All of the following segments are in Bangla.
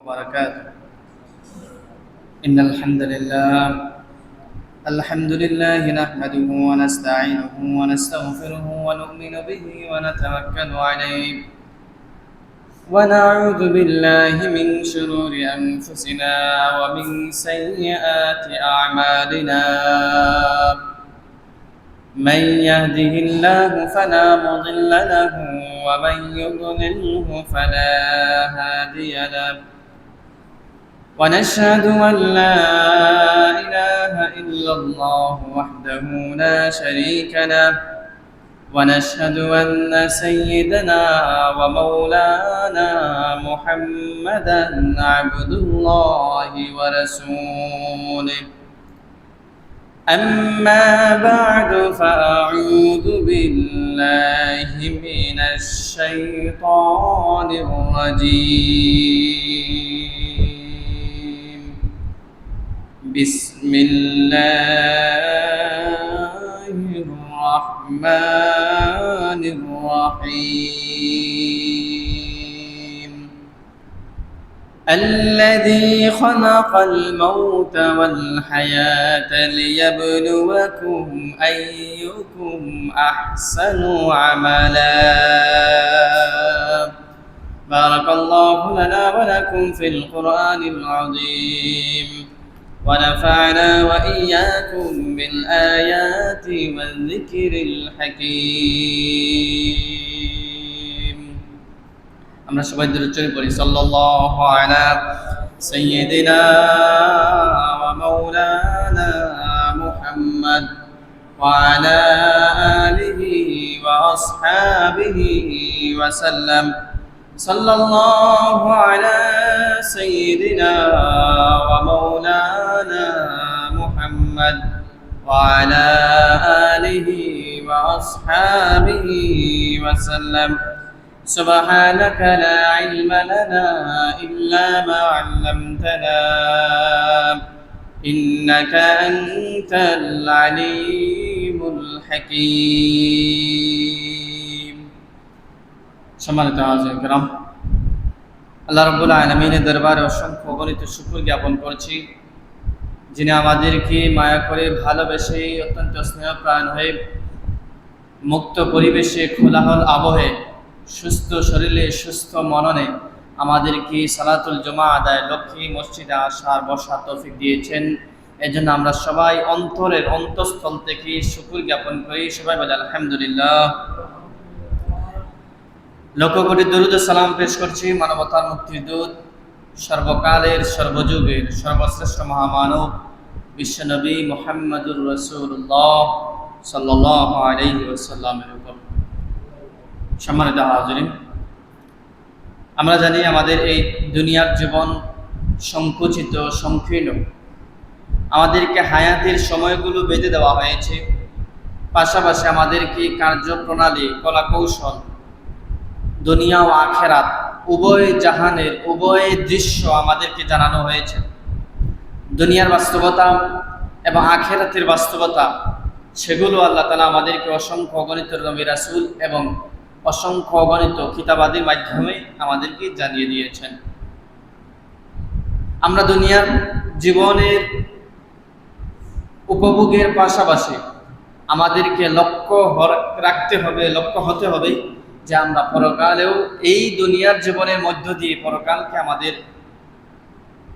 وبركاته. إن الحمد لله نحمده ونستعينه ونستغفره ونؤمن به ونتوكل عليه ونعوذ بالله من شرور أنفسنا ومن سيئات أعمالنا. من يهده الله فلا مضل له ومن يضلله فلا هادي له. ونشهد أن لا إله إلا الله وحده لا شريك له. ونشهد أن سيدنا ومولانا محمدا عبد الله ورسوله. أما بعد فأعوذ بالله من الشيطان الرجيم. بسم الله الرحمن الرحيم. الذي خلق الموت والحياة ليبلوكم أيكم أحسن عملا. بارك الله لنا ولكم في القرآن العظيم ونفعنا وإياكم بالآيات والذكر الحكيم. আমরা সবাই দরুদ শরীফ পড়ি সাল্লাল্লাহু আলা সাইয়্যিদিনা ওয়া মাওলানা মুহাম্মদ ওয়া আলা আলিহি ওয়া আসহাবিহি ওয়া সাল্লাম। সাল্লাল্লাহু আলা সাইয়্যিদিনা ওয়া মাওলানা মুহাম্মদ ওয়া আলা আলিহি ওয়া আসহাবিহি ওয়া সাল্লাম। سبحانك لا علم لنا إلا ما علمتنا إنك أنت العليم الحكيم. সম্মানিত হাজিরিন কিরাম, আল্লাহ রাব্বুল আলামিনের দরবারে অসংখ্য অগণিত শুকর জ্ঞাপন করছি, যিনি আমাদেরকে মায়া করে ভালোবেসে অত্যন্ত স্নেহপ্রাণ হয়ে মুক্ত পরিবেশে খোলাহল আবহে সুস্থ শরীরে সুস্থ মননে আমাদেরকে সালাতুল জুমা আদায় লক্ষ্যে মসজিদে আসার বসার তৌফিক দিয়েছেন। এজন্য আমরা সবাই অন্তরের অন্তঃস্থল থেকে শুকর জ্ঞাপন করি। সবাই বলে আলহামদুলিল্লাহ। লক্ষ কোটি দরুদ ও সালাম পেশ করছি মানবতার মুক্তির দূত, সর্বকালের সর্বযুগের সর্বশ্রেষ্ঠ মহামানব বিশ্বনবী মুহাম্মদুর রাসূলুল্লাহ সাল্লাল্লাহু আলাইহি ওয়াসাল্লামের উপর। সম্মানিত হাজিরিন, আমরা জানি আমাদের এই দুনিয়ার জীবন সংকুচিত, সংকীর্ণ। আমাদেরকে হায়াতের সময়গুলো বেঁধে দেওয়া হয়েছে, পাশাপাশি আমাদেরকে কার্যপ্রণালী, কলাকৌশল, দুনিয়া ও আখেরাত উভয় জাহানের উভয় দৃশ্য আমাদেরকে জানানো হয়েছে। দুনিয়ার বাস্তবতা এবং আখেরাতের বাস্তবতা, সেগুলো আল্লাহ তাআলা আমাদেরকে অসংখ্য অগণিত নবী রাসূল এবং অসংখ্য অগণিত কিতাবাদির মাধ্যমে আমাদেরকে জানিয়ে দিয়েছেন। আমরা দুনিয়ার জীবনের উপভোগের পাশাপাশি আমাদেরকে লক্ষ্য রাখতে হবে, লক্ষ্য হতে হবে যে আমরা পরকালেও এই দুনিয়ার জীবনের মধ্য দিয়ে পরকালকে আমাদের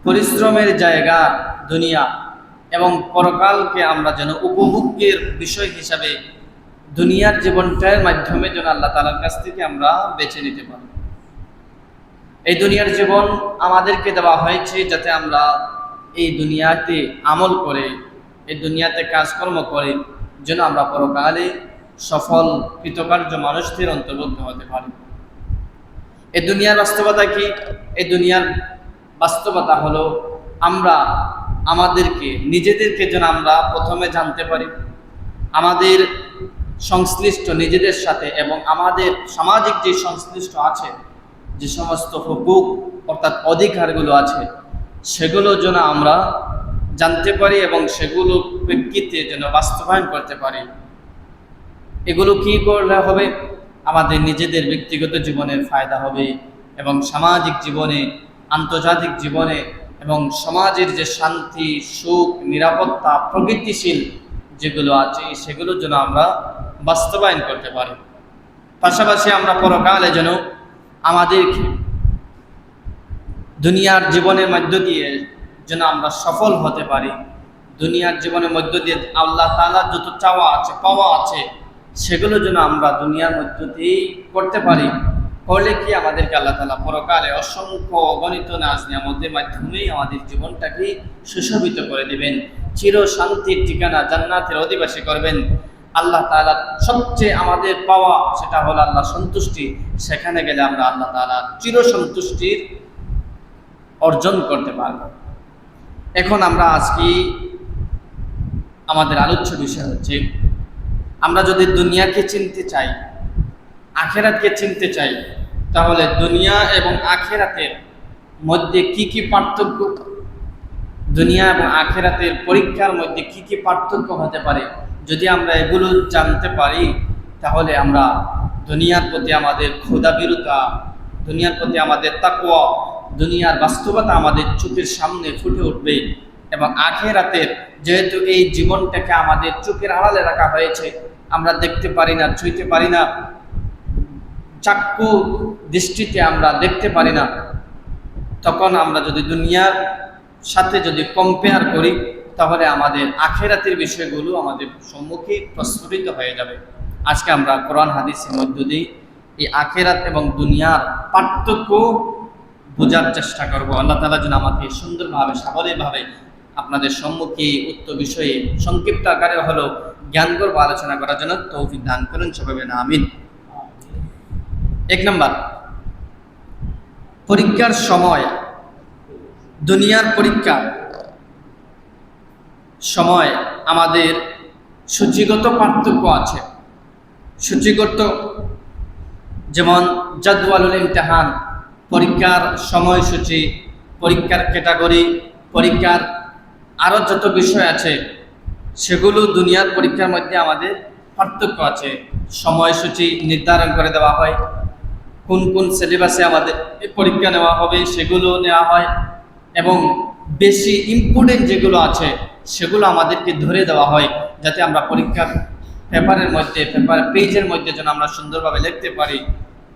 পরিশ্রমের জায়গা দুনিয়া এবং পরকালকে আমরা যেন উপভোগের বিষয় হিসাবে দুনিয়ার জীবনটার মাধ্যমে যেন আল্লাহ তাআলার কাছ থেকে আমরা বেছে নিতে পারি। এই দুনিয়ার জীবন আমাদেরকে দেওয়া হয়েছে যাতে আমরা এই দুনিয়াতে আমল করে, এই দুনিয়াতে কাজকর্ম করে যেন আমরা পরকালে সফল কৃতকার্য মানুষদের অন্তর্ভুক্ত হতে পারি। এই দুনিয়ার বাস্তবতা কি? এই দুনিয়ার বাস্তবতা হলো আমরা আমাদেরকে নিজেদেরকে যেন আমরা প্রথমে জানতে পারি, আমাদের সংশ্লিষ্ট নিজেদের সাথে এবং আমাদের সামাজিক যে সংশ্লিষ্ট আছে, যে সমস্ত হুকুক অর্থাৎ অধিকারগুলো আছে, সেগুলো যেন আমরা জানতে পারি এবং সেগুলো প্রেক্ষিতে যেন বাস্তবায়ন করতে পারি। এগুলো কি করলে হবে? আমাদের নিজেদের ব্যক্তিগত জীবনের ফায়দা হবে এবং সামাজিক জীবনে আন্তর্জাতিক জীবনে এবং সমাজের যে শান্তি, সুখ, নিরাপত্তা, প্রগতিশীল যেগুলো আছে সেগুলো যেন আমরা বাস্তবায়ন করতে পারি। পাশাপাশি আমরা পরকালে যেন আমাদেরকে দুনিয়ার জীবনের মধ্য দিয়ে যেন আমরা সফল হতে পারি। দুনিয়ার জীবনের মধ্য দিয়ে আল্লাহ তাআলার যত চাওয়া আছে, পাওয়া আছে, সেগুলো যেন আমরা দুনিয়ার মধ্য দিয়েই করতে পারি। করলে কি আমাদেরকে আল্লাহ তাআলা পরকালে অসংখ্য অগণিত নাজ নিয়ামতের মাধ্যমেই আমাদের জীবনটাকে সুশোভিত করে দিবেন, চির শান্তির ঠিকানা জান্নাতের অধিবাসী করবেন। আল্লাহ তাআলা সবচেয়ে আমাদের পাওয়া সেটা হলো আল্লাহ সন্তুষ্টি। সেখানে গেলে আমরা আল্লাহ তাআলার চির সন্তুষ্টির অর্জন করতে পারব। এখন আমরা আজকে আমাদের আলোচ্য বিষয় হচ্ছে, আমরা যদি দুনিয়াকে চিনতে চাই, আখেরাতকে চিনতে চাই, তাহলে দুনিয়া এবং আখেরাতের মধ্যে কি কি পার্থক্য, দুনিয়া এবং আখেরাতের পরীক্ষার মধ্যে কি কি পার্থক্য হতে পারে, যদি আমরা এগুলো জানতে পারি, তাহলে আমরা দুনিয়ার প্রতি আমাদের ক্ষুধাভীরতা, দুনিয়ার প্রতি আমাদের তাকওয়া, দুনিয়ার বাস্তবতা আমাদের চোখের সামনে ফুটে উঠবে। এবং আখেরাতের, যেহেতু এই জীবনটাকে আমাদের চোখের আড়ালে রাখা হয়েছে, আমরা দেখতে পারি না, ছুঁইতে পারি না, চাক্ষু দৃষ্টিতে আমরা দেখতে পারি না, তখন আমরা যদি দুনিয়ার সাথে যদি কম্পেয়ার করি, তাহলে আমাদের আখেরাতের বিষয়গুলো আমাদের সম্মুখে প্রস্ফুটিত হয়ে যাবে। আজকে আমরা কোরআন হাদিসের মধ্য দিয়ে এই আখেরাত এবং দুনিয়ার পার্থক্য বোঝার চেষ্টা করব। আল্লাহ তাআলা যেন আমাকে সুন্দরভাবে, সাবলীলভাবে আপনাদের সম্মুখে উক্ত বিষয়ে সংক্ষিপ্ত আকারে হলো জ্ঞান গর্ব আলোচনা করার জন্য তৌফিক দান করেন সবাই বলেন আমিন। এক নম্বর, পরীক্ষার সময়, দুনিয়ার পরীক্ষার সময় আমাদের সূচিগত পার্থক্য আছে। সূচিগত যেমন জাদওয়ালুল ইমতিহান, পরীক্ষার সময়সূচি, পরীক্ষার ক্যাটাগরি, পরীক্ষার আরও যত বিষয় আছে, সেগুলো দুনিয়ার পরীক্ষার মধ্যে আমাদের পার্থক্য আছে। সময়সূচি নির্ধারণ করে দেওয়া হয়, কোন কোন সিলেবাসে আমাদের পরীক্ষা নেওয়া হবে সেগুলো নেওয়া হয়, এবং বেশি ইম্পর্টেন্ট যেগুলো আছে সেগুলো আমাদেরকে ধরে দেওয়া হয়, যাতে আমরা পরীক্ষার পেপারের মধ্যে, পেপার পেজের মধ্যে যেন আমরা সুন্দরভাবে লিখতে পারি।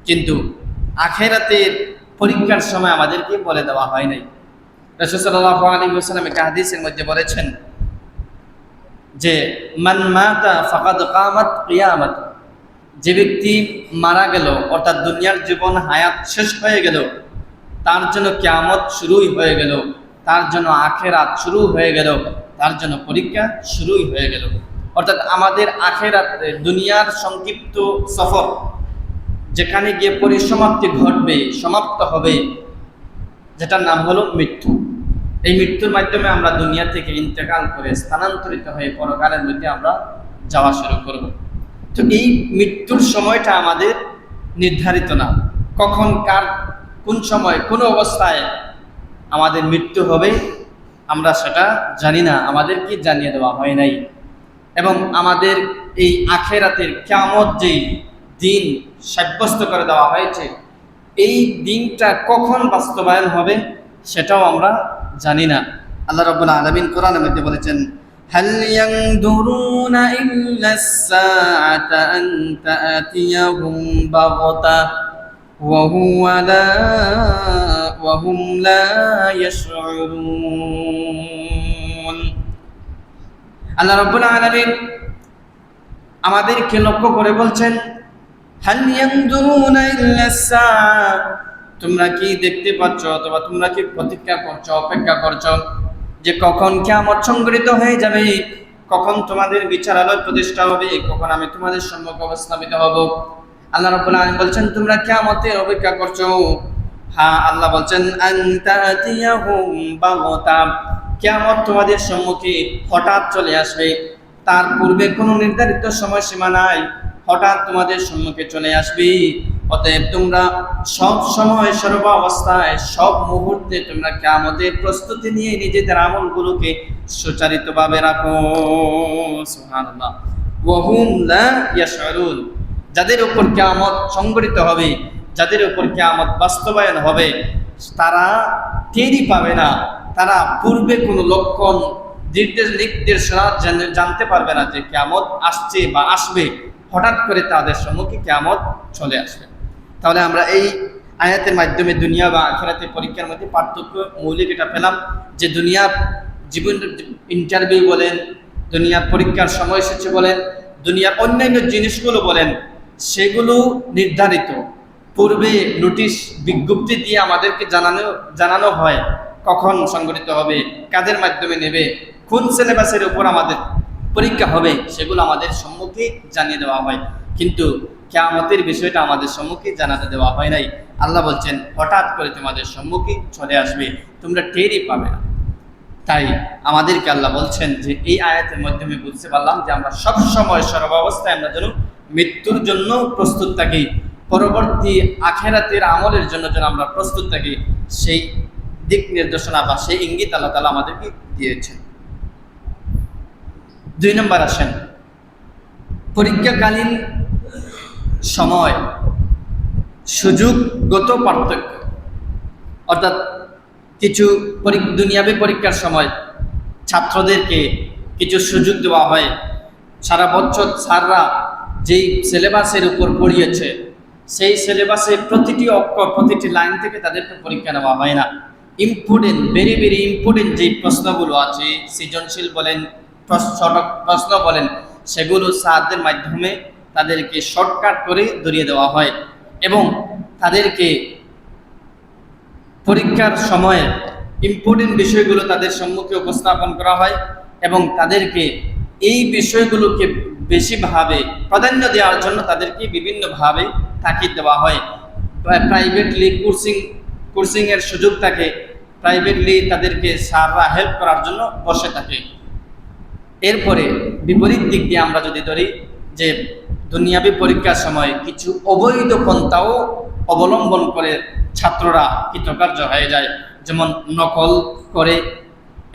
কিন্তু আখেরাতের পরীক্ষার সময় আমাদেরকে বলে দেওয়া হয় নাই। রাসূল সাল্লাল্লাহু আলাইহি ওয়াসাল্লাম একটা হাদিসের মধ্যে বলেছেন যে মান মাতা ফাকাদ কামাত কিয়ামাত, যে ব্যক্তি মারা গেল, অর্থাৎ দুনিয়ার জীবন হায়াত শেষ হয়ে গেল, তার জন্য কিয়ামত শুরুই হয়ে গেল, তার জন্য আখেরাত শুরু হয়ে গেল, তার জন্য পরীক্ষা শুরুই হয়ে গেল। অর্থাৎ আমাদের আখেরাত, দুনিয়ার সংক্ষিপ্ত সফর, যেখানে গিয়ে পরিসমাপ্তি ঘটবে, সমাপ্ত হবে, যেটার নাম হলো মৃত্যু। এই মৃত্যুর মাধ্যমে আমরা দুনিয়া থেকে ইন্তেকাল করে স্থানান্তরিত হয়ে পরকালের মধ্যে আমরা যাওয়া শুরু করব। তো এই মৃত্যুর সময়টা আমাদের নির্ধারিত না, কখন, কার, কোন সময়, কোন অবস্থায় আমাদের মৃত্যু হবে আমরা সেটা জানি না, আমাদেরকে জানিয়ে দেওয়া হয় নাই। এবং আমাদের এই আখেরাতের কিয়ামত যেই দিন সাব্যস্ত করে দেওয়া হয়েছে, এই দিনটা কখন বাস্তবায়ন হবে সেটাও আমরা জানি না। আল্লাহ রাব্বুল আলামিন কোরআনের মধ্যে বলেছেন, হাল ইয়ানদুরুনা ইল্লাস সাআতা আন তা'তিয়াহুম বাগতা ওয়া হুম লা ইয়াশউরুন। আল্লাহ রাব্বুল আলামিন আমাদেরকে লক্ষ্য করে বলছেন, হাল ইয়ানদুরুনা ইল্লাস সাআ, তোমরা কি দেখতে পাচ্ছ অথবা তোমরা কি প্রতীক্ষা করছো, অপেক্ষা করছো যে কখন কিয়ামত সংঘটিত হয়ে যাবে, কখন তোমাদের বিচারালয় প্রতিষ্ঠা হবে, কখন আমি তোমাদের সম্মুখে অবস্থাপিত হব। আল্লাহ রাব্বুল আলামিন বলছেন তোমরা কিয়ামতের অপেক্ষা করছো। হ্যাঁ, আল্লাহ বলছেন আন তা'তিয়াহুম বাগতা, কিয়ামত তোমাদের সম্মুখে হঠাৎ চলে আসবে, তার পূর্বে কোনো নির্ধারিত সময়সীমা নাই, হঠাৎ তোমাদের সম্মুখে চলে আসবে। অতএব তোমরা সব সময়, সর্ব অবস্থায়, সব মুহূর্তে তোমরা কিয়ামতের প্রস্তুতি নিয়ে নিজেদের আমলগুলোকে সুচারিতভাবে রাখো। সুবহানাল্লাহ। ওয়া হুম লা ইয়াশউরুন, যাদের উপর কিয়ামত সংঘটিত হবে, যাদের উপর কিয়ামত বাস্তবায়ন হবে, তারা টেরই পাবে না, তারা পূর্বে কোনো লক্ষণ নির্দেশনা জানতে পারবে না যে কিয়ামত আসছে বা আসবে। হঠাৎ করে তাদের সম্মুখে কিয়ামত চলে আসবে। তাহলে আমরা এই আয়াতের মাধ্যমে দুনিয়া বা আখিরাতের পরীক্ষার মধ্যে পার্থক্য মৌলিক এটা পেলাম যে দুনিয়ার জীবন ইন্টারভিউ বলেন, দুনিয়ার পরীক্ষার সময়সূচি বলেন, দুনিয়ার অন্যান্য জিনিসগুলো বলেন, সেগুলো নির্ধারিত পূর্বে নোটিশ বিজ্ঞপ্তি দিয়ে আমাদেরকে জানানো হয় কখন সংগঠিত হবে, কাদের মাধ্যমে নেবে, কোন সিলেবাসের উপর আমাদের পরীক্ষা হবে, সেগুলো আমাদের সম্মুখে জানিয়ে দেওয়া হয়। কিন্তু কিয়ামতের বিষয়টা আমাদের সম্মুখে জানাতে দেওয়া হয় নাই। আল্লাহ বলছেন হঠাৎ করে তোমাদের সম্মুখে চলে আসবে, তোমরা টেরই পাবে না। তাই আমাদেরকে আল্লাহ বলছেন যে এই আয়াতের মাধ্যমে বুঝতে পারলাম যে আমরা সব সময় সর্বাবস্থায় আমরা যেন মৃত্যুর জন্য প্রস্তুত থাকি, পরবর্তী আখিরাতের আমলের জন্য যেন আমরা প্রস্তুত থাকি, সেই দিক নির্দেশনা বা সেই ইঙ্গিত আল্লাহ তাআলা আমাদেরকে দিয়েছেন। 2 নম্বর আসেন, পরীক্ষাকালীন সময় সুযোগগত পার্থক্য। অর্থাৎ কিছু দুনিয়াবী পরীক্ষার সময় ছাত্রদেরকে কিছু সুযোগ দেওয়া হয়। সারা বছর স্যাররা যেই সিলেবাসের উপর পড়িয়েছে সেই সিলেবাসে প্রতিটি অক্ষর প্রতিটি লাইন থেকে তাদেরকে পরীক্ষা নেওয়া হয় না। ইম্পর্টেন্ট, ভেরি ভেরি ইম্পর্টেন্ট যেই প্রশ্নগুলো আছে, সৃজনশীল বলেন, প্রশ্ন বলেন, সেগুলো স্যারদের মাধ্যমে তাদেরকে শর্টকাট করে ধরিয়ে দেওয়া হয় এবং তাদেরকে পরীক্ষার সময়ে ইম্পর্টেন্ট বিষয়গুলো তাদের সম্মুখে উপস্থাপন করা হয় এবং তাদেরকে এই বিষয়গুলোকে বেশিভাবে প্রাধান্য দেওয়ার জন্য তাদেরকে বিভিন্নভাবে তাকিদ দেওয়া হয়। প্রাইভেটলি কোর্সিংয়ের সুযোগ থাকে, প্রাইভেটলি তাদেরকে স্যাররা হেল্প করার জন্য বসে থাকে। এরপরে বিপরীত দিক দিয়ে আমরা যদি ধরি যে দুনিয়াবী পরীক্ষার সময় কিছু অবৈধ পন্থাও অবলম্বন করে ছাত্ররা কৃতকার্য হয়ে যায়, যেমন নকল করে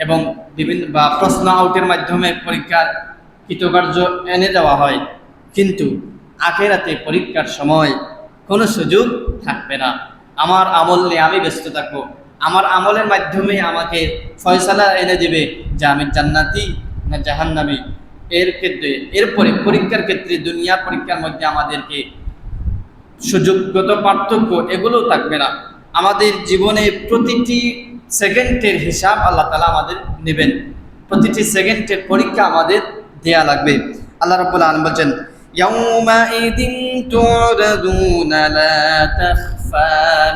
এবং বিভিন্ন বা প্রশ্ন আউটের মাধ্যমে পরীক্ষার কৃতকার্য এনে দেওয়া হয়। কিন্তু আখিরাতে পরীক্ষার সময় কোনো সুযোগ থাকবে না। আমার আমল নিয়ে আমি ব্যস্ত থাকবো, আমার আমলের মাধ্যমে আমাকে ফয়সালা এনে দেবে যে আমি জান্নাতি না জাহান্নামী। এরপরে পরীক্ষার ক্ষেত্রে দুনিয়ার পরীক্ষার মধ্যে আমাদেরকে সুযোগগত পার্থক্য এগুলো থাকবে না। আমাদের জীবনে প্রতিটি সেকেন্ডের হিসাব আল্লাহ তাআলা আমাদের নেবেন, প্রতিটি সেকেন্ডের পরীক্ষা আমাদের দেয়া লাগবে। আল্লাহ রাব্বুল আলামিন বলছেন ইয়াউমাইদিন তুরাদুনা লা তাখফা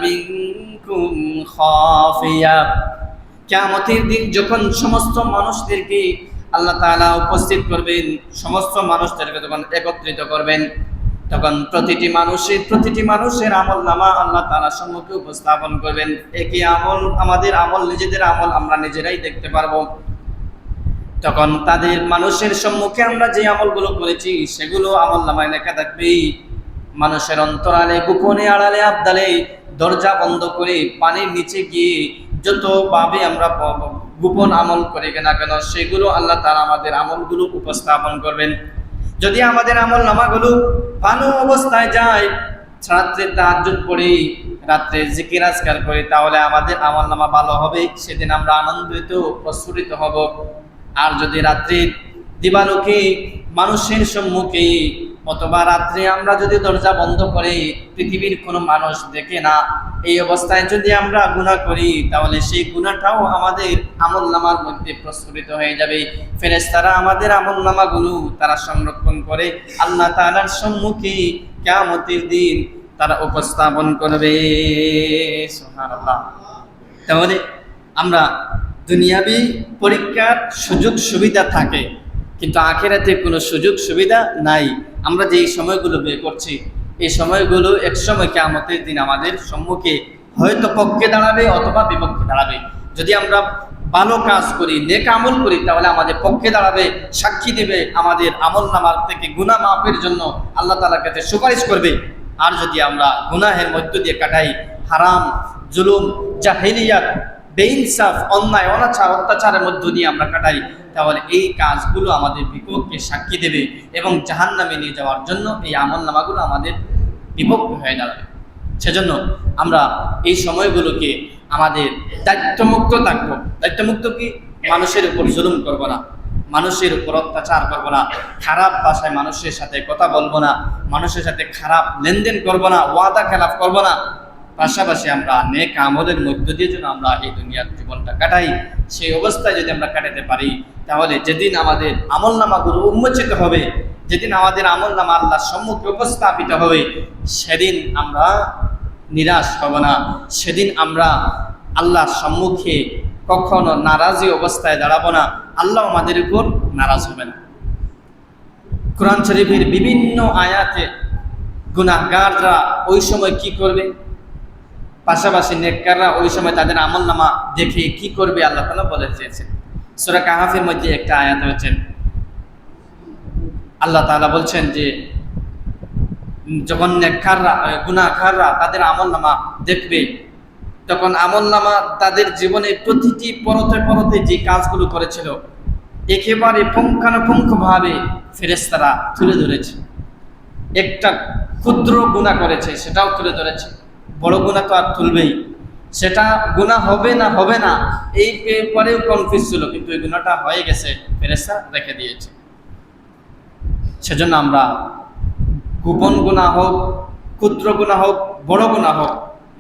মিনকুম খাফিয়া। কিয়ামতের দিন যখন সমস্ত মানুষদেরকে আল্লাহ তাআলা উপস্থিত করবেন, সমস্ত মানুষদেরকে যখন একত্রিত করবেন, তখন প্রতিটি মানুষের আমল নামা আল্লাহ তাআলা সম্মুখে উপস্থাপন করবেন। একই আমল, আমাদের আমল, নিজেদের আমল আমরা নিজেরাই দেখতে পারবো। তখন তাদের মানুষের সম্মুখে আমরা যে আমলগুলো করেছি সেগুলো আমল নামায় লেখা থাকবে। মানুষের অন্তরালে, গোপনে, আড়ালে, আবদালে, দরজা বন্ধ করে পানির নিচে গিয়ে যতভাবে আমরা গোপন আমল করি না কেন সেগুলো আল্লাহ তাআলা আমাদের আমলগুলো উপস্থাপন করবেন। যদি আমাদের আমল নামাগুলো ভালো অবস্থায় যায়, রাত্রে তাহাজ্জুদ পড়ি, রাত্রে জিকির আজকার করি, তাহলে আমাদের আমল নামা ভালো হবে, সেদিন আমরা আনন্দিত প্রস্ফুটিত হব। আর যদি রাত্রে দিবালোকে মানুষের সম্মুখে অথবা রাত্রে আমরা যদি দরজা বন্ধ করে পৃথিবীর কোনো মানুষ দেখে না, এই অবস্থায় যদি আমরা গুনাহ করি, তাহলে সেই গুনাহটাও আমাদের আমলনামার মধ্যে প্রস্ফুটিত হয়ে যাবে। ফেরেশতারা আমাদের আমলনামাগুলো তারা সংরক্ষণ করে আল্লাহ তাআলার সম্মুখে কিয়ামতের দিন তারা উপস্থাপন করবে। সুবহানাল্লাহ। তাহলে আমরা দুনিয়াবী পরীক্ষার সুযোগ সুবিধা থাকে, কিন্তু আখিরাতে কোনো সুযোগ সুবিধা নাই। আমরা যে সময়গুলো বের করছি, এই সময়গুলো এক সময় কিয়ামতের দিন আমাদের সম্মুখে হয়তো পক্ষে দাঁড়াবে অথবা বিপক্ষে দাঁড়াবে। যদি আমরা ভালো কাজ করি, নেক আমল করি, তাহলে আমাদের পক্ষে দাঁড়াবে, সাক্ষী দেবে, আমাদের আমল নামার থেকে গুনাহ মাফের জন্য আল্লাহ তাআলার কাছে সুপারিশ করবে। আর যদি আমরা গুনাহের মধ্য দিয়ে কাটাই, হারাম, জুলুম, জাহেলিয়াত, বেইনসাফ, অন্যায়, অনাচার, অত্যাচারের মধ্য দিয়ে আমরা কাটাই, তাহলে এই কাজগুলো আমাদের বিপক্ষে সাক্ষী দেবে এবং জাহান্নামে নিয়ে যাওয়ার জন্য এই আমলনামাগুলো আমাদের বিপক্ষে হয়ে দাঁড়াবে। সেজন্য আমরা এই সময়গুলোকে আমাদের দায়িত্বমুক্ত থাকবো। দায়িত্বমুক্ত কি? মানুষের উপর জুলুম করব না, মানুষের উপর অত্যাচার করব না, খারাপ ভাষায় মানুষের সাথে কথা বলবো না, মানুষের সাথে খারাপ লেনদেন করব না, ওয়াদা খেলাফ করব না। পাশাপাশি আমরা নেক আমলের মধ্য দিয়ে যেন আমরা এই দুনিয়ার জীবনটা কাটাই। সেই অবস্থায় যদি আমরা কাটাতে পারি, তাহলে যেদিন আমাদের আমলনামাগুলো উন্মোচিত হবে, যেদিন আমাদের আমলনামা আল্লাহর সম্মুখে উপস্থাপিত হবে, সেদিন আমরা নিরাশ হব না, সেদিন আমরা আল্লাহর সম্মুখে কখনো নারাজি অবস্থায় দাঁড়াবো না, আল্লাহ আমাদের উপর নারাজ হবে না। কোরআন শরীফের বিভিন্ন আয়াতে গুনাহগাররা ওই সময় কি করবে, পাশাপাশি নেককাররা ওই সময় তাদের আমলনামা দেখে কি করবে, আল্লাহ তাআলা বলে দিয়েছেন। সূরা কাহাফের মধ্যে একটা আয়াত রয়েছে, আল্লাহ তাআলা বলছেন যে যখন নেককাররা গুনাহগাররা তাদের আমলনামা দেখবে, তখন আমলনামা তাদের জীবনে প্রতিটি পরতে পরতে যে কাজগুলো করেছিল একেবারে পুঙ্খানুপুঙ্খভাবে ফেরেশতারা তুলে ধরেছে। একটা ক্ষুদ্র গুনাহ করেছে সেটাও তুলে ধরেছে, বড় গুনাহ তো আর তুলবেই, সেটা গুনাহ হবে না হবে না এই পরেও কনফিউজ ছিল, কিন্তু এই গুনাহটা হয়ে গেছে, ফেরেশতা রেখে দিয়েছে। সেজন্য আমরা গোপন গুনাহ হোক, ক্ষুদ্র গুনাহ হোক, বড় গুনাহ হোক,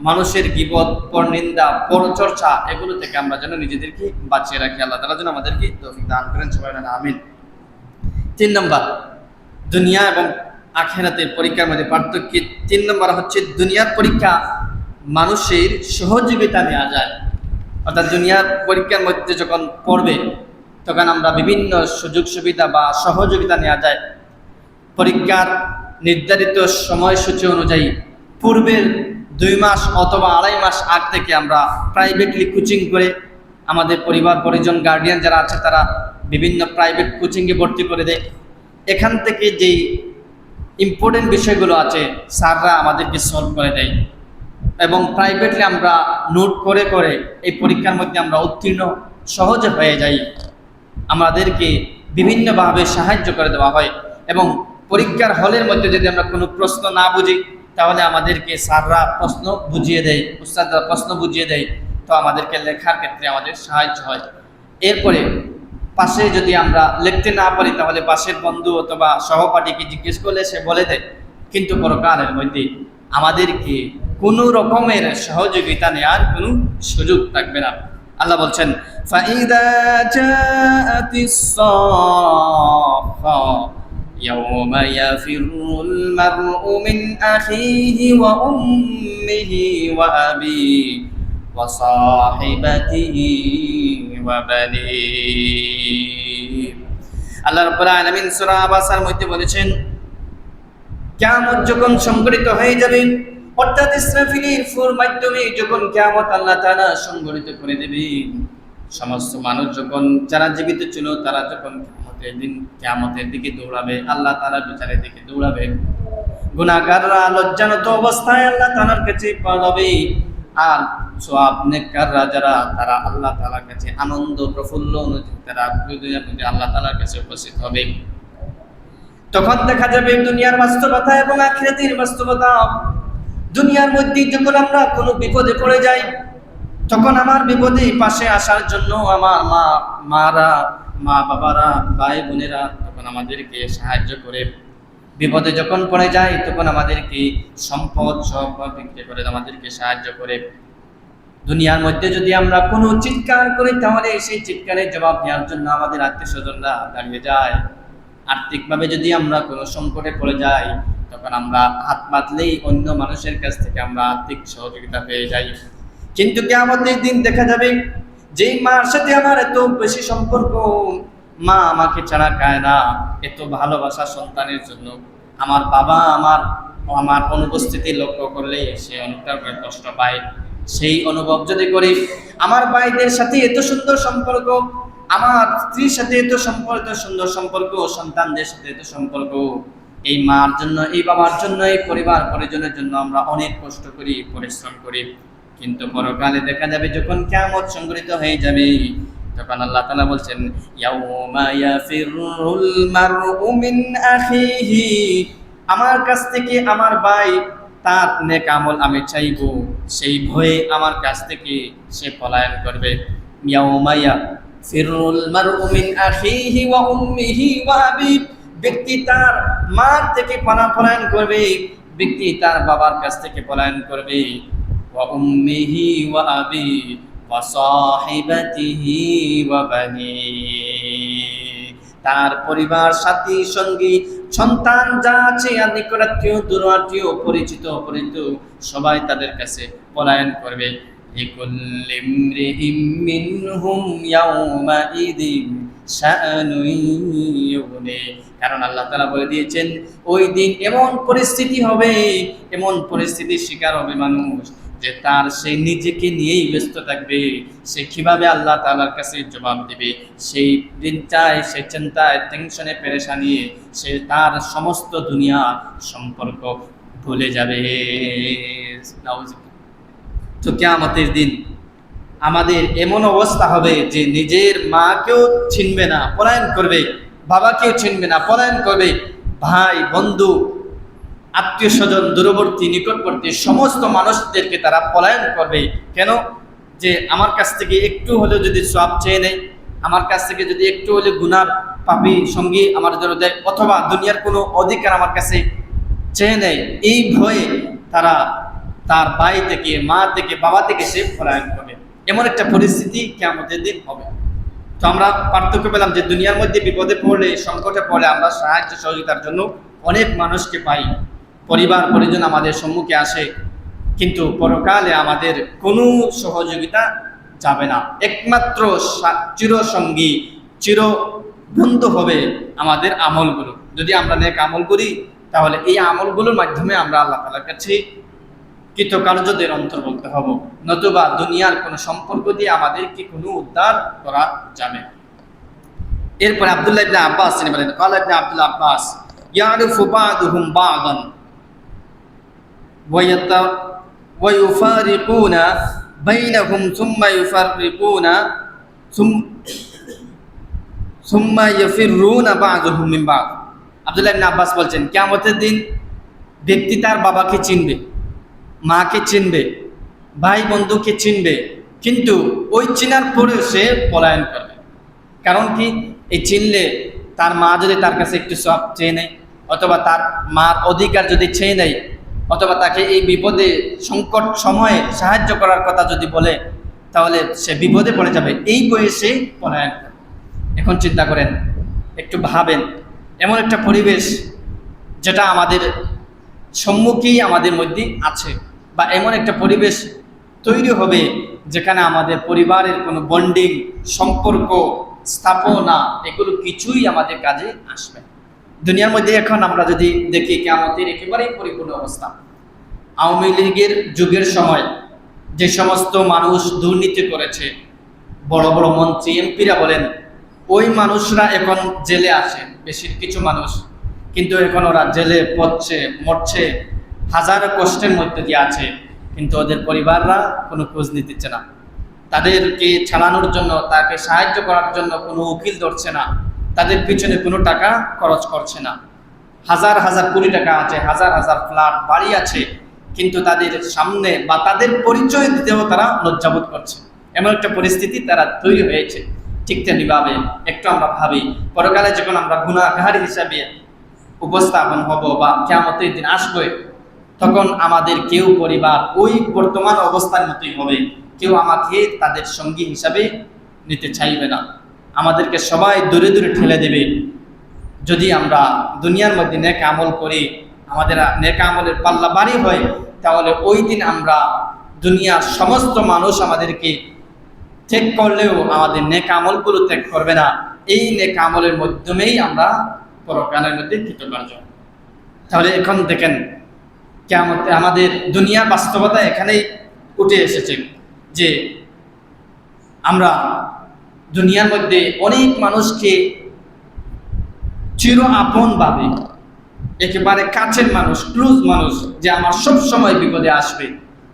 মানুষের গীবত, পরনিন্দা, পরচর্চা, এগুলো থেকে আমরা যেন নিজেদেরকে বাঁচিয়ে রাখি। আল্লাহ তাআলা যেন আমাদেরকে তৌফিক দান করেন, সবাই বলেন আমিন। 3 নম্বর, দুনিয়া এবং আখিরাতের পরীক্ষার মধ্যে পার্থক্য। 3 নম্বর হচ্ছে দুনিয়ার পরীক্ষা মানুষের সহযোগিতা নেওয়া যায়, অর্থাৎ দুনিয়ার পরীক্ষার মধ্যে যখন পড়বে তখন আমরা বিভিন্ন সুযোগ সুবিধা বা সহযোগিতা নেওয়া যায়। পরীক্ষার নির্ধারিত সময়সূচি অনুযায়ী পূর্বের 2 মাস অথবা 2.5 মাস আগ থেকে আমরা প্রাইভেটলি কোচিং করে আমাদের পরিবার পরিজন গার্ডিয়ান যারা আছে তারা বিভিন্ন প্রাইভেট কোচিংয়ে ভর্তি করে দেয়। এখান থেকে যেই ইম্পর্টেন্ট বিষয়গুলো আছে স্যাররা আমাদেরকে সলভ করে দেয়, এবং প্রাইভেটলি আমরা নোট করে করে এই পরীক্ষার মধ্যে আমরা উত্তীর্ণ সহজে হয়ে যাই। আমাদেরকে বিভিন্নভাবে সাহায্য করে দেওয়া হয়, এবং পরীক্ষার হলের মধ্যে যদি আমরা কোনো প্রশ্ন না বুঝি তাহলে আমাদেরকে স্যাররা প্রশ্ন বুঝিয়ে দেয়, উস্তাদরা প্রশ্ন বুঝিয়ে দেয়, তো আমাদেরকে লেখার ক্ষেত্রে আমাদের সাহায্য হয়। এরপরে পাশে যদি আমরা লিখতে না পারি তাহলে পাশের বন্ধু অথবা সহপাঠীকে জিজ্ঞেস করলে সে বলে দেয়, কিন্তু পরকালের মধ্যে আমাদেরকে কোনো রকমের সহযোগিতা নেওয়ার কোনো সুযোগ থাকবে না। আল্লাহ বলছেন ফাইদা জাআতিস সাফা ইয়াওমা ইয়াফিরুল মারউ মিন আখিহি ওয়া উম্মিহি ওয়া আবিহি ওয়া সাহিবাতিহি ওয়া বানিহি। আল্লাহ রাব্বুল আলামিন সূরা আবাসার মধ্যে বলেছেন, কিয়ামত যখন সংঘটিত হয়ে যাবে, অর্থাৎ ইসরাফিলের ফুর মাধ্যমে যখন কিয়ামত আল্লাহ তাআলা সংঘটিত করে দেবেন, সমস্ত মানুষ যখন যারা জীবিত ছিল তারা যখন কিয়ামতের দিকে দৌড়াবে, আল্লাহ তাআলার বিচারের দিকে দৌড়াবে, গুনাহগাররা লজ্জানত অবস্থায় আল্লাহ তাআলার কাছে পালাবে, আর সওয়াব নেককাররা যারা তারা আল্লাহ তাআলার কাছে আনন্দ প্রফুল্ল অনুযায়ী তারা দুনিয়ার মধ্যে আল্লাহ তাআলার কাছে উপস্থিত হবে। তখন দেখা যাবে দুনিয়ার বাস্তবতা এবং আখিরাতের বাস্তবতা। দুনিয়ার মধ্যে যখন আমরা কোনো বিপদে পড়ে যাই, তখন আমার বিপদে পাশে আসার জন্য আমার মা বাবারা, ভাই বোনেরা তখন আমাদেরকে সাহায্য করে। বিপদে যখন পড়ে যায় তখন আমাদেরকে সম্পদ সব বিক্রি করে আমাদেরকে সাহায্য করে। দুনিয়ার মধ্যে যদি আমরা কোনো চিৎকার করি তাহলে সেই চিৎকারের জবাব দেওয়ার জন্য আমাদের আত্মীয় স্বজনরা দাঁড়িয়ে যায়। আর্থিকভাবে যদি আমরা কোনো সংকটে পড়ে যাই তখন আমরা হাত পাতলেই অন্য মানুষের কাছ থেকে আমরা আর্থিক সহযোগিতা পেয়ে যাই। কিন্তু কিয়ামতের দিন দেখা যাবে যেই মার সাথে আমার এত বেশি সম্পর্ক, মা আমাকে ছাড়া খায় না, এত ভালোবাসা সন্তানের জন্য, আমার বাবা আমার অনুপস্থিতি লক্ষ্য করলে সে অনেকটা কষ্ট পায়। সেই অনুভব যদি করি, আমার ভাইদের সাথে এত সুন্দর সম্পর্ক, আমার স্ত্রীর সাথে এত সুন্দর সম্পর্ক, সন্তানদের সাথে এত সম্পর্ক, এই মার জন্য, এই বাবার জন্য, এই পরিবার পরিজনের জন্য আমরা অনেক কষ্ট করি, পরিশ্রম করি। কিন্তু পরকালে দেখা যাবে যখন কিয়ামত সংঘটিত হয়ে যাবে তখন আল্লাহ তাআলা বলছেন, ইয়াউমা ইয়াফিরুল মারউ মিন আখিহি, আমার কাছ থেকে আমার ভাই তার নেক আমল আমি চাইবো, সেই ভয়ে আমার কাছ থেকে সে পলায়ন করবে। ইয়াউমাইয়া ফিরুল মারউ মিন আখিহি ওয়া উম্মিহি ওয়া আবিহি, ব্যক্তি তার মার থেকে পলায়ন করবে, ব্যক্তি তার বাবার কাছ থেকে পলায়ন করবে। ওয়া উম্মিহি ওয়া আবিহি ওয়া সাহিবাতিহি ওয়া বানিহি, তার পরিবার, সাথী, সঙ্গী, সন্তান যা আছে আর নিকটাত্মীয়, দূরাত্মীয়, পরিচিত অপরিচিত সবাই তাদের কাছে পলায়ন করবে। লিকুল্লি ইমরিইম মিনহুম ইয়াউমাইযিন শাআনুন ইউগনি, কারণ আল্লাহ তাআলা বলে দিয়েছেন ওই দিন এমন পরিস্থিতি হবে, এমন পরিস্থিতির শিকার হবে মানুষ যে তার সে নিজেকে নিয়েই ব্যস্ত থাকবে, সে কিভাবে আল্লাহ তাআলার কাছে জবাব দিবে, সেই দিনটায় সে চিন্তায়, টেনশনে, পেরেশানি, সে তার সমস্ত দুনিয়া সম্পর্ক ভুলে যাবে। তো কিয়ামতের দিন আমাদের এমন অবস্থা হবে যে নিজের মাকেও চিনবে না, পলায়ন করবে, বাবাকেও চিনবে না, পলায়ন করবে, ভাই, বন্ধু, আত্মীয় স্বজন, দূরবর্তী, নিকটবর্তী সমস্ত মানুষদেরকে তারা পলায়ন করবে। কেন? যে আমার কাছ থেকে একটু হলেও যদি সওয়াব চেয়ে নেয়, আমার কাছ থেকে যদি একটু হলে গুনার পাপী সঙ্গী আমার জন্য দেয়, অথবা দুনিয়ার কোনো অধিকার আমার কাছে চেয়ে নেয়, এই ভয়ে তারা তার ভাই থেকে, মা থেকে, বাবা থেকে সে পলায়ন করবে। এমন একটা পরিস্থিতি কিয়ামতের দিন হবে। তো আমরা পার্থক্য পেলাম যে দুনিয়ার মধ্যে বিপদে পড়লে, সংকটে পড়লে আমরা সাহায্য সহযোগিতার জন্য অনেক মানুষকে পাই, পরিবার পরিজন আমাদের সম্মুখে আসে, কিন্তু পরকালে আমাদের কোনো সহযোগিতা যাবে না। একমাত্র চিরসঙ্গী, চির বন্ধু হবে আমাদের আমলগুলো। যদি আমরা নেক আমল করি তাহলে এই আমলগুলোর মাধ্যমে আমরা আল্লাহ তাআলার কাছে কৃতকার্যদের অন্তর্ভুক্ত হব, নতুবা দুনিয়ার কোনো সম্পর্ক দিয়ে আমাদেরকে কোনো উদ্ধার করা যাবে। এরপর আব্দুল্লাহ ইবনে আব্বাস তিনি বলেন, ক্বালা ইবনে আব্দুল আব্বাস ইয়ারিফু বা'দুহুম বা'দান ওয়া ইউফারিকুনা বাইনাহুম সুম্মা ইউফারিকুনা সুম্মা ইয়াফিরুনা বা'দুহুম মিন বা'দ। আব্দুল্লাহ ইবনে আব্বাস বলছেন কিয়ামতের দিন ব্যক্তি তার বাবাকে চিনবে, মাকে চিনবে, ভাই বন্ধুকে চিনবে, কিন্তু ওই চিনার পরেও সে পলায়ন করবে। কারণ কি? এই চিনলে তার মা যদি তার কাছে একটু সওয়াব চেয়ে নেয়, অথবা তার মার অধিকার যদি চেয়ে নেয়, অথবা তাকে এই বিপদে সংকট সময়ে সাহায্য করার কথা যদি বলে, তাহলে সে বিপদে পড়ে যাবে, এই বয়সে পলায়ন করবে। এখন চিন্তা করেন, একটু ভাবেন, এমন একটা পরিবেশ যেটা আমাদের সম্মুখেই আমাদের মধ্যে আছে, বা এমন একটা পরিবেশ তৈরি হবে যেখানে আমাদের পরিবারের কোনো বন্ডিং, সম্পর্ক স্থাপনা, এগুলো কিছুই আমাদের কাজে আসবে। দুনিয়ার মধ্যে এখন আমরা যদি দেখি কিয়ামতের একেবারেই পরিপূর্ণ অবস্থা। আওয়ামী লীগের যুগের সময় যে সমস্ত মানুষ দুর্নীতি করেছে, বড় বড় মন্ত্রী, এমপিরা বলেন, ওই মানুষরা এখন জেলে আছে, বেশি কিছু মানুষ, কিন্তু এখন ওরা জেলে পড়ছে, মরছে, হাজারো কষ্টের মধ্যে দিয়ে আছে, কিন্তু ওদের পরিবাররা কোনো খোঁজ নিতে না, তাদেরকে ছাড়ানোর জন্য, তাকে সাহায্য করার জন্য কোনো উকিল ধরছে না, তাদের পিছনে কোনো টাকা খরচ করছে না। হাজার হাজার কোটি টাকা আছে, হাজার হাজার ফ্ল্যাট, বাড়ি আছে, কিন্তু তাদের সামনে বা তাদের পরিচয় দিতেও তারা লজ্জাবোধ করছে। এমন একটা পরিস্থিতি তারা তৈরি হয়েছে। ঠিক তেমনিভাবে একটু আমরা ভাবি, পরকালে যখন আমরা গুনাহগার হিসাবে উপস্থাপন হব বা কিয়ামতের দিন আসবে, তখন আমাদের কেউ পরিবার ওই বর্তমান অবস্থার মতোই হবে, কেউ আমাকে তাদের সঙ্গী হিসাবে নিতে চাইবে না, আমাদেরকে সবাই দূরে দূরে ঠেলে দেবে। যদি আমরা দুনিয়ার মধ্যে নেক আমল করি, আমাদের নেক আমলের পাল্লা ভারী হয়, তাহলে ওই দিন আমরা দুনিয়ার সমস্ত মানুষ আমাদেরকে ত্যাগ করলেও আমাদের নেক আমলগুলো ত্যাগ করবে না। এই নেক আমলের মাধ্যমেই আমরা পরকালের মধ্যে কৃতকার্য। তাহলে এখন দেখেন, কিয়ামতে আমাদের দুনিয়ার বাস্তবতা এখানেই উঠে এসেছে যে আমরা দুনিয়ার মধ্যে অনেক মানুষকে চির আপন ভাবে, একেবারে কাছের মানুষ, ক্লোজ মানুষ, যে আমার সব সময় বিপদে আসবে,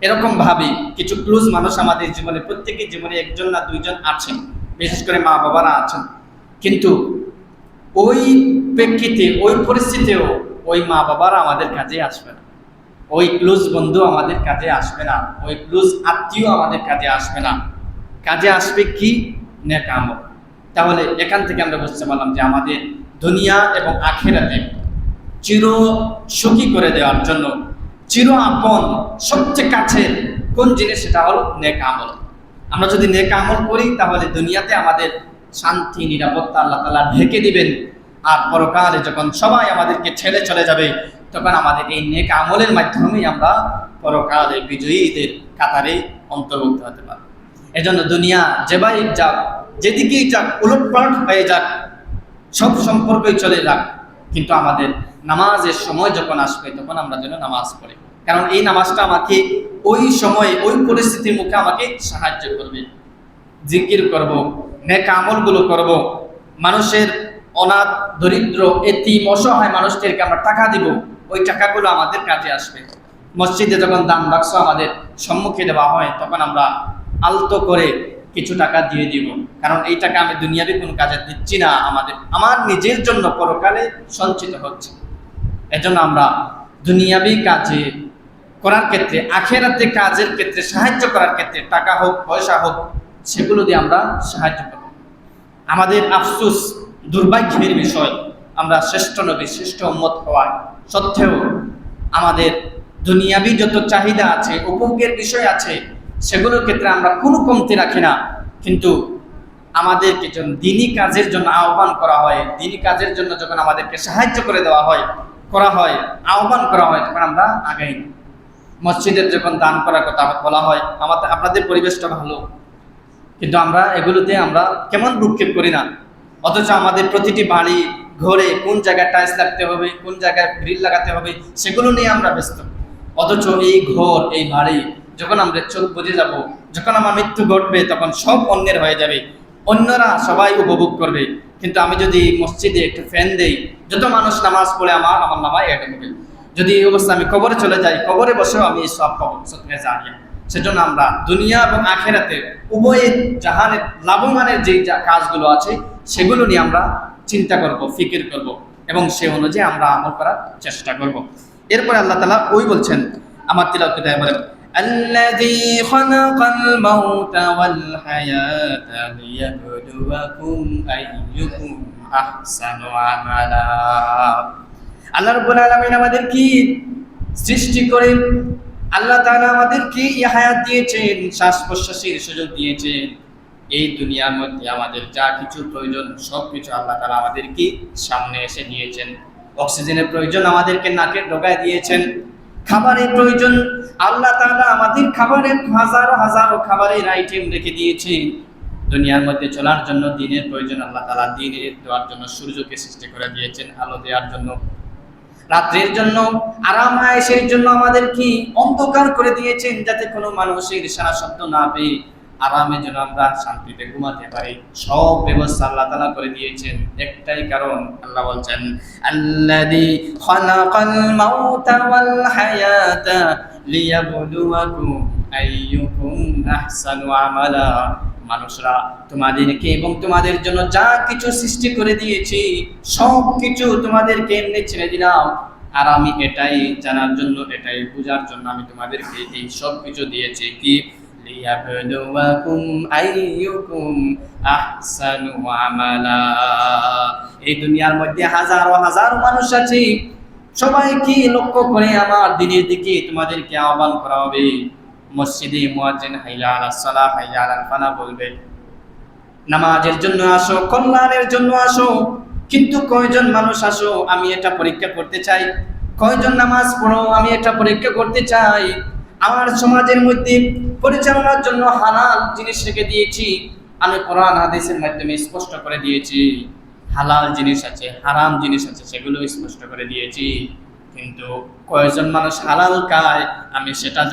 এরকম ভাবে কিছু ক্লোজ মানুষ আমাদের জীবনে, প্রত্যেকের জীবনে একজন না দুইজন আছেন, বিশেষ করে মা বাবারা আছেন। কিন্তু ওই প্রেক্ষিতে, ওই পরিস্থিতিতেও ওই মা বাবারা আমাদের কাজে আসবে না। ওই ক্লোজ বন্ধু আমাদের কাজে আসবে না, ওই ক্লোজ আত্মীয় আমাদের কাজে আসবে না। কাজে আসবে কি? নেক আমল। তাহলে এখান থেকে আমরা বুঝতে পারলাম যে আমাদের দুনিয়া এবং আখিরাতে চির সুখী করে দেওয়ার জন্য চির আপন সবচেয়ে কাছের কোন জিনিস, সেটা হলো নেক আমল। আমরা যদি নেক আমল করি তাহলে দুনিয়াতে আমাদের শান্তি নিরাপত্তা আল্লাহ তাআলা ঢেকে দিবেন, আর পরকালে যখন সবাই আমাদেরকে ছেড়ে চলে যাবে তখন আমাদের এই নেক আমলের মাধ্যমেই আমরা পরকালে বিজয়ীদের কাতারে অন্তর্ভুক্ত হতে পারব। এজন্য দুনিয়া যেভাবে যাক, যেদিকেই যাক, উলটপালট হয়ে যাক, সব সম্পর্কই চলে যাক, কিন্তু আমাদের নামাজের সময় যখন আসবে তখন আমরা যেন নামাজ পড়ি, কারণ এই নামাজটা আমাকে ওই সময় ওই পরিস্থিতির মুখে আমাকে সাহায্য করবে। জিকির করব, নেক আমলগুলো করব, মানুষের অনাথ দরিদ্র এতিম অসহায় মানুষদেরকে আমরা টাকা দিব, ওই টাকাগুলো আমাদের কাজে আসবে। মসজিদে যখন দান বাক্স আমাদের সম্মুখে দেওয়া হয় তখন আমরা আলতো করে কিছু টাকা দিয়ে দিব, কারণ এই টাকা আমি দুনিয়াবি কোনো কাজে দিচ্ছি না, আমার নিজের জন্য পরকালে সঞ্চিত হচ্ছে। এজন্য আমরা দুনিয়াবি কাজে করার ক্ষেত্রে, আখিরাতে কাজের ক্ষেত্রে, সাহায্য করার ক্ষেত্রে, টাকা হোক পয়সা হোক, সেগুলো দিয়ে আমরা সাহায্য করব। আমাদের আফসোস, দুর্ভাগ্যের বিষয়, আমরা শ্রেষ্ঠ নবী শ্রেষ্ঠ উম্মত হওয়া সত্ত্বেও আমাদের দুনিয়াবি যত চাহিদা আছে, উপভোগের বিষয় আছে, সেগুলোর ক্ষেত্রে আমরা কোনো কমতি রাখি না। কিন্তু আমাদেরকে যখন দিনী কাজের জন্য আহ্বান করা হয়, দিনী কাজের জন্য যখন আমাদেরকে সাহায্য করে দেওয়া হয়, আহ্বান করা হয়, তখন আমরা আগাই না। মসজিদের যখন দান করার কথা বলা হয়, আপনাদের পরিবেশটা ভালো, কিন্তু আমরা এগুলোতে আমরা কেমন ভ্রুক্ষেপ করি না। অথচ আমাদের প্রতিটি বাড়ি ঘরে কোন জায়গায় টাইলস লাগতে হবে, কোন জায়গায় গ্রিল লাগাতে হবে, সেগুলো নিয়ে আমরা ব্যস্ত। অথচ এই ঘর, এই বাড়ি যখন আমরা চোখ বুজে যাব, যখন আমার মৃত্যু ঘটবে, তখন সব অন্যের হয়ে যাবে, অন্যরা সবাই উপভোগ করবে। কিন্তু আমি যদি মসজিদে একটু ফ্যান দেই, যত মানুষ নামাজ পড়ে আমার নামায় অ্যাড হবে। যদি এই অবস্থা আমি কবরে চলে যাই, কবরে বসেও আমি এই সব পাবো, সত্যি জানি। সেজন্য আমরা দুনিয়া এবং আখিরাতে উভয়ের জাহানের লাভবানের যে কাজগুলো আছে সেগুলো নিয়ে আমরা চিন্তা করব, ফিকির করব, এবং সে অনুযায়ী আমরা আমল করার চেষ্টা করব। এরপরে আল্লাহ তাআলা ওই বলছেন, আমার তিলাওয়াত করতে বলেন, আল্লাযী খালাকাল মাউতা ওয়াল হায়াতা লিয়াবলুয়াকুম আইয়ুকুম আহসানু আমালা। আল্লাহ রাব্বুল আলামিন আমাদের কি সৃষ্টি করে আল্লাহ তাআলা আমাদেরকে এই হায়াত দিয়েছেন, শ্বাস প্রশ্বাসের সুযোগ দিয়েছেন। এই দুনিয়ার মধ্যে আমাদের যা কিছু প্রয়োজন সব কিছু আল্লাহ তাআলা আমাদেরকে সামনে এসে দিয়েছেন। অক্সিজেনের প্রয়োজন আমাদেরকে নাকে ঢোকায় দিয়েছেন। খাবারের প্রয়োজন আল্লাহ তাআলা আমাদের খাবারের হাজারো হাজারো খাবারের আইটেম রেখে দিয়েছেন। দুনিয়ার মধ্যে চলার জন্য দিনের প্রয়োজন আল্লাহ তাআলা দিনের দেওয়ার জন্য সূর্যকে সৃষ্টি করে দিয়েছেন, আলো দেওয়ার জন্য। রাত্রির জন্য আরাম আয়েশের জন্য আমাদের কি অন্ধকার করে দিয়েছেন, যাতে কোনো মানুষের সারা শব্দ না পেয়ে আরামে যেন আমরা শান্তিতে ঘুমাতে পারি। সব ব্যবস্থা আল্লাহ তাআলা করে দিয়েছেন, একটাই কারণ, আল্লাহ বলছেন, আল্লাযী খালাকাল মাউতা ওয়াল হায়াতা লিয়াবলুয়াকুম আইয়ুকুম আহসানু আমালা। মানুষরা তোমাদেরকে এবং তোমাদের জন্য যা কিছু সৃষ্টি করে দিয়েছি সব কিছু তোমাদেরকে এমনি ছেড়ে দিলাম, আর আমি এটাই জানার জন্য, এটাই বোঝার জন্য আমি তোমাদেরকে এই সব কিছু দিয়েছি, কি লিয়াবলুয়াকুম আইয়ুকুম আহসানু আমালা। এই দুনিয়ার মধ্যে হাজারো হাজারো মানুষ আছে, সবাইকে লক্ষ্য করে আমার দিনের দিকে তোমাদেরকে আহ্বান করা হবে। মসজিদে মুয়াজ্জিন হাইয়া আলাস সালাহ, হাইয়া আলাল ফালাহ বলবে, নামাজের জন্য আসো, কল্যাণের জন্য আসো। কিন্তু কয়জন মানুষ আসো, আমি এটা পরীক্ষা করতে চাই। কয়জন নামাজ পড়ো, আমি এটা পরীক্ষা করতে চাই। আমার সমাজের মধ্যে পরিচালনার জন্য হালাল জিনিস রেখে দিয়েছি, আমি কোরআন হাদিসের মাধ্যমে স্পষ্ট করে দিয়েছি। হালাল জিনিস আছে, হারাম জিনিস আছে, সেগুলো স্পষ্ট করে দিয়েছি। কিন্তু কয়জন মানুষ হালাল খায়, আমি সেটা